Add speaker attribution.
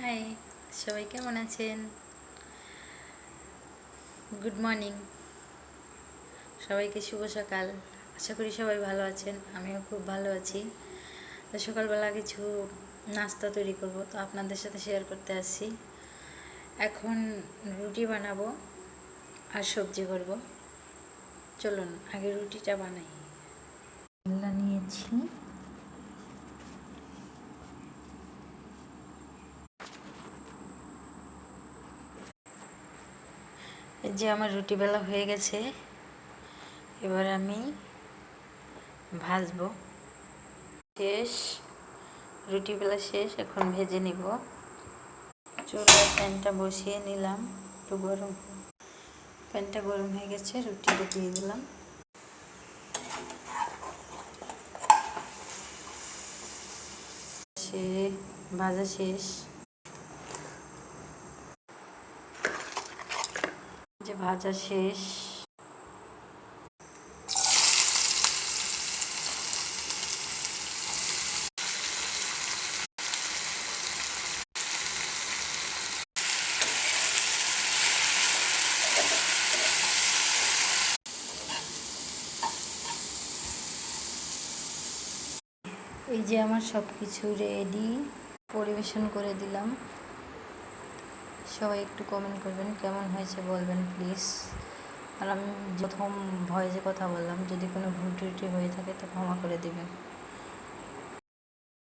Speaker 1: High, সবাই কেমন আছেন? গুড মর্নিং, সবাইকে শুভ সকাল। আশা করি সবাই ভালো আছেন, আমিও খুব ভালো আছি। তো সকালবেলা কিছু নাস্তা তৈরি করব, তো আপনাদের সাথে শেয়ার করতে আসছি। এখন রুটি বানাবো আর সবজি করব। চলুন আগে রুটিটা বানাই। নিয়েছি, এই যে আমার রুটি বেলা হয়ে গেছে। এবার আমি ভাজবো। শেষ, রুটি বেলা শেষ, এখন ভেজে নিব। চুলায় প্যানটা বসিয়ে নিলাম, একটু গরম। প্যানটা গরম হয়ে গেছে, রুটিটা দিয়ে দিলাম। ভাজা শেষ, যে ভাজা শেষ। এই যে আমার সব কিছু রেডি, পরিবেশন করে দিলাম। সবাই একটু কমেন্ট করবেন কেমন হয়েছে, বলবেন প্লিজ। আর আমি প্রথম ভয়েসে কথা বললাম, যদি কোনো ভুল ত্রুটি হয়ে থাকে তো ক্ষমা করে দেবেন।